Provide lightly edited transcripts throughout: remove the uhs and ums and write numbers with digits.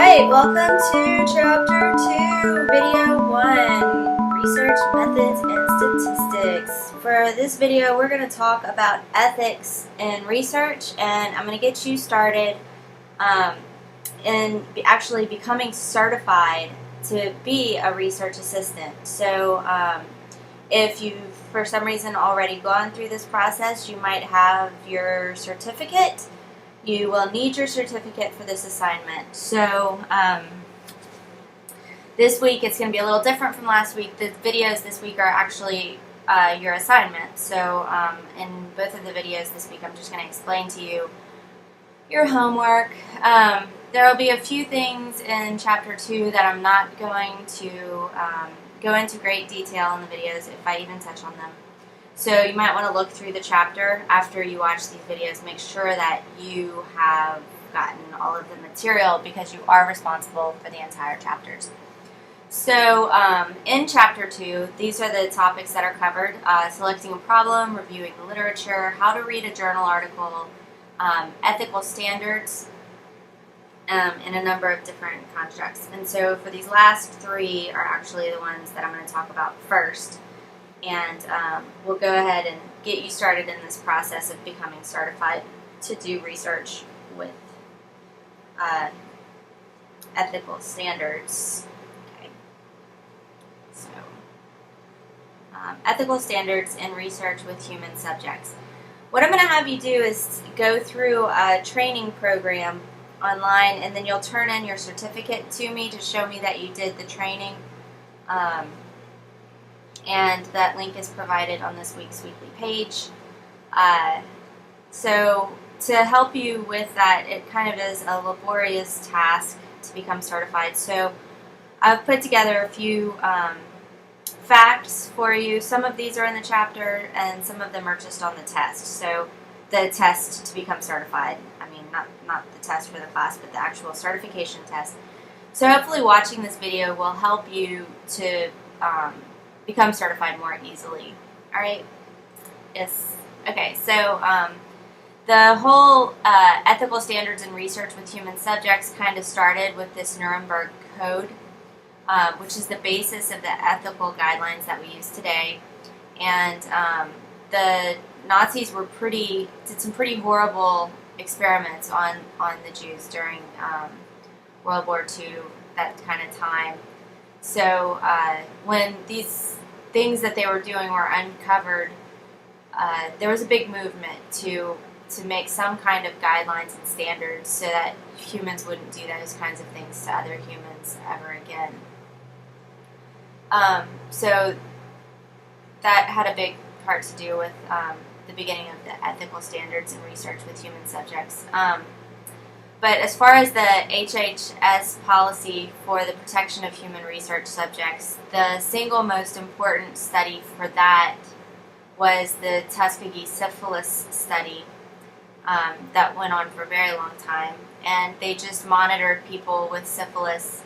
Alright, welcome to Chapter 2, Video 1, Research Methods and Statistics. For this video, we're going to talk about ethics in research, and I'm going to get you started in actually becoming certified to be a research assistant. So if you've for some reason already gone through this process, you might have your certificate. You will need your certificate for this assignment. So this week it's going to be a little different from last week. The videos this week are actually your assignment. So in both of the videos this week, I'm just going to explain to you your homework. There will be a few things in Chapter 2 that I'm not going to go into great detail in the videos if I even touch on them. So you might want to look through the chapter after you watch these videos. Make sure that you have gotten all of the material because you are responsible for the entire chapters. So in Chapter 2, these are the topics that are covered. Selecting a problem, reviewing the literature, how to read a journal article, ethical standards, in a number of different constructs. And so for these last three are actually the ones that I'm going to talk about first. And we'll go ahead and get you started in this process of becoming certified to do research with ethical standards. Okay. So, ethical standards in research with human subjects. What I'm going to have you do is go through a training program online, and then you'll turn in your certificate to me to show me that you did the training. And that link is provided on this week's weekly page. So to help you with that, it kind of is a laborious task to become certified. So I've put together a few facts for you. Some of these are in the chapter, and some of them are just on the test. So the test to become certified. I mean, not the test for the class, but the actual certification test. So hopefully watching this video will help you to become certified more easily. Alright? Yes. Okay, so the whole ethical standards in research with human subjects kind of started with this Nuremberg Code, which is the basis of the ethical guidelines that we use today. And the Nazis did some pretty horrible experiments on the Jews during World War II, that kind of time. So when these things that they were doing were uncovered, there was a big movement to make some kind of guidelines and standards so that humans wouldn't do those kinds of things to other humans ever again. So that had a big part to do with the beginning of the ethical standards in research with human subjects. But as far as the HHS policy for the protection of human research subjects, the single most important study for that was the Tuskegee syphilis study that went on for a very long time. And they just monitored people with syphilis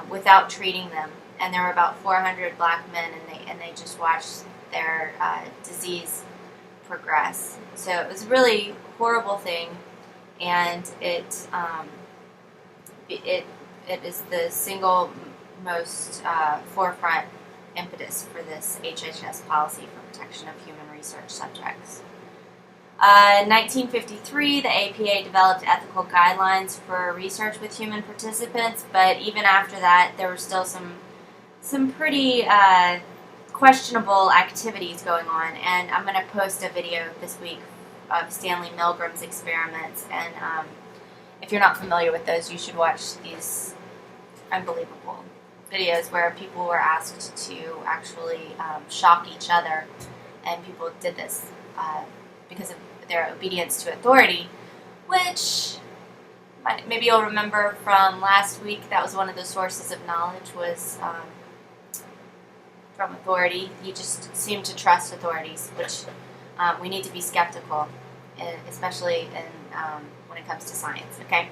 without treating them. And there were about 400 black men, and they just watched their disease progress. So it was a really horrible thing. And it is the single most forefront impetus for this HHS policy for protection of human research subjects. In 1953, the APA developed ethical guidelines for research with human participants, but even after that, there were still some pretty questionable activities going on. And I'm going to post a video this week of Stanley Milgram's experiments, and if you're not familiar with those, you should watch these unbelievable videos where people were asked to actually shock each other, and people did this because of their obedience to authority, which maybe you'll remember from last week. That was one of the sources of knowledge, was from authority. You just seem to trust authorities, which we need to be skeptical, especially when it comes to science, okay?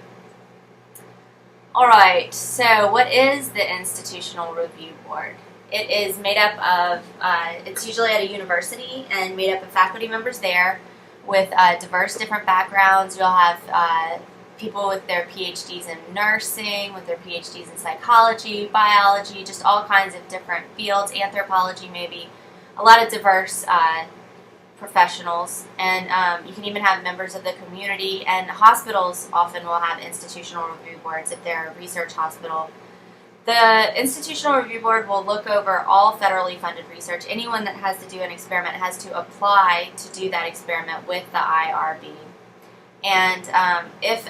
Alright, so what is the Institutional Review Board? It is made up of, it's usually at a university, and made up of faculty members there with diverse different backgrounds. You'll have people with their PhDs in nursing, with their PhDs in psychology, biology, just all kinds of different fields, anthropology maybe, a lot of diverse professionals. And you can even have members of the community, and hospitals often will have institutional review boards if they're a research hospital. The Institutional Review Board will look over all federally funded research. Anyone that has to do an experiment has to apply to do that experiment with the IRB. And if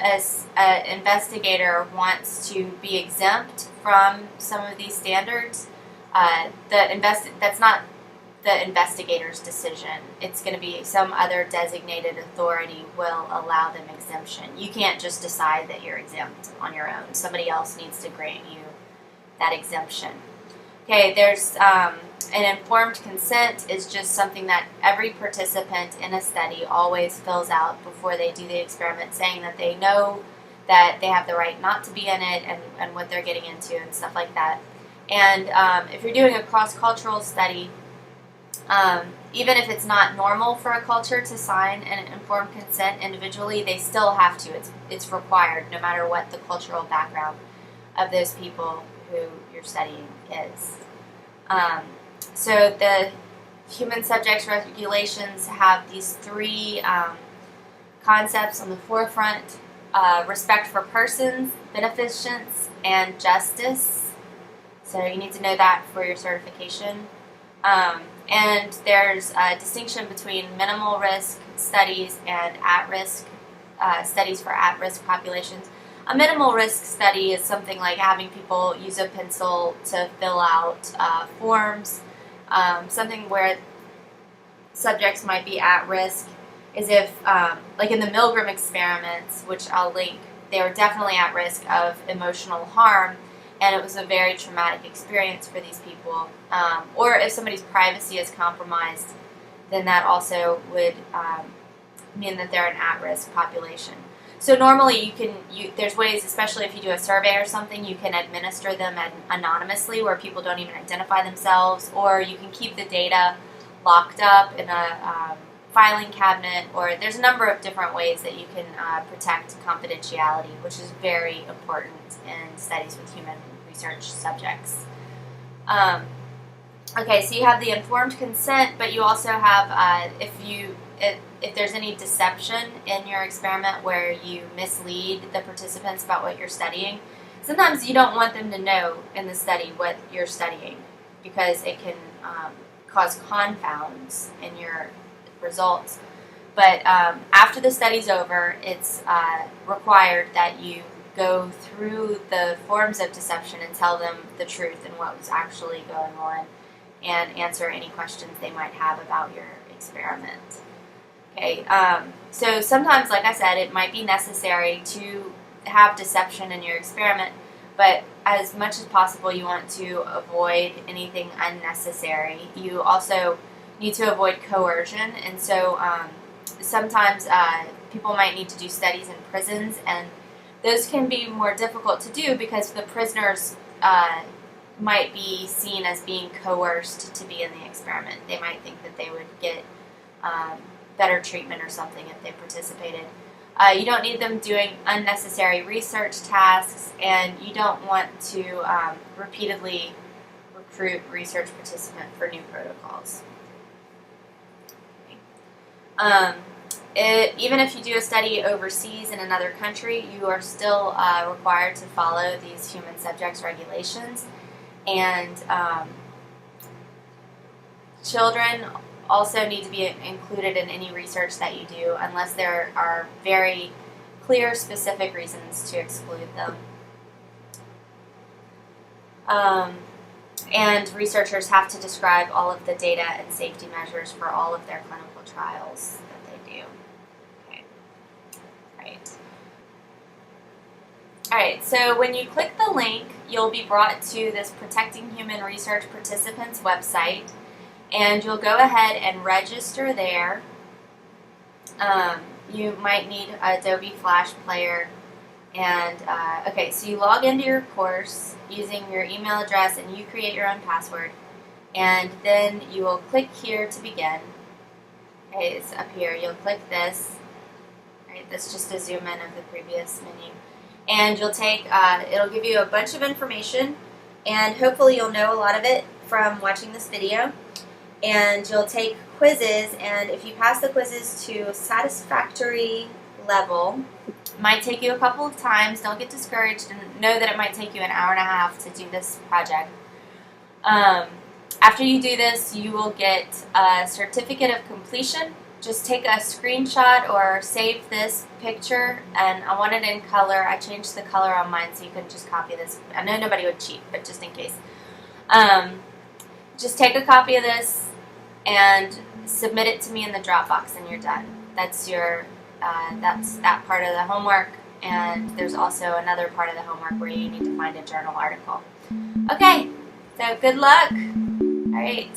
an investigator wants to be exempt from some of these standards, that's not the investigator's decision. It's going to be some other designated authority will allow them exemption. You can't just decide that you're exempt on your own. Somebody else needs to grant you that exemption. Okay, there's an informed consent is just something that every participant in a study always fills out before they do the experiment, saying that they know that they have the right not to be in it and what they're getting into and stuff like that. And if you're doing a cross-cultural study, even if it's not normal for a culture to sign an informed consent individually, they still have to. It's required no matter what the cultural background of those people who you're studying is. So the human subjects regulations have these three concepts on the forefront: respect for persons, beneficence, and justice. So you need to know that for your certification. And there's a distinction between minimal risk studies and at-risk studies for at-risk populations. A minimal risk study is something like having people use a pencil to fill out forms. Something where subjects might be at risk is if, like in the Milgram experiments, which I'll link, they were definitely at risk of emotional harm, and it was a very traumatic experience for these people. Or if somebody's privacy is compromised, then that also would mean that they're an at-risk population. So normally there's ways, especially if you do a survey or something, you can administer them anonymously where people don't even identify themselves, or you can keep the data locked up in a filing cabinet, or there's a number of different ways that you can protect confidentiality, which is very important in studies with human research subjects. Okay, so you have the informed consent, but you also have, if there's any deception in your experiment where you mislead the participants about what you're studying, sometimes you don't want them to know in the study what you're studying because it can cause confounds in your results. But after the study's over, it's required that you go through the forms of deception and tell them the truth and what was actually going on, and answer any questions they might have about your experiment. Okay, so sometimes, like I said, it might be necessary to have deception in your experiment, but as much as possible you want to avoid anything unnecessary. You also need to avoid coercion, and so sometimes people might need to do studies in prisons, and those can be more difficult to do because the prisoners might be seen as being coerced to be in the experiment. They might think that they would get better treatment or something if they participated. You don't need them doing unnecessary research tasks, and you don't want to repeatedly recruit research participants for new protocols. Even if you do a study overseas in another country, you are still required to follow these human subjects regulations. And children also need to be included in any research that you do unless there are very clear, specific reasons to exclude them. And researchers have to describe all of the data and safety measures for all of their clinical trials that they do. Okay. Alright, so when you click the link, you'll be brought to this Protecting Human Research Participants website, and you'll go ahead and register there. You might need Adobe Flash Player. And, okay, so you log into your course using your email address, and you create your own password. And then you will click here to begin. Okay, it's up here. You'll click this. Right, that's just a zoom in of the previous menu. And you'll take, it'll give you a bunch of information, and hopefully you'll know a lot of it from watching this video. And you'll take quizzes, and if you pass the quizzes to a satisfactory level, it might take you a couple of times. Don't get discouraged, and know that it might take you an hour and a half to do this project. After you do this, you will get a certificate of completion. Just take a screenshot or save this picture, and I want it in color. I changed the color on mine so you can just copy this. I know nobody would cheat, but just in case. Just take a copy of this and submit it to me in the Dropbox, and you're done. That's your that's that part of the homework, and there's also another part of the homework where you need to find a journal article. Okay, so good luck. All right.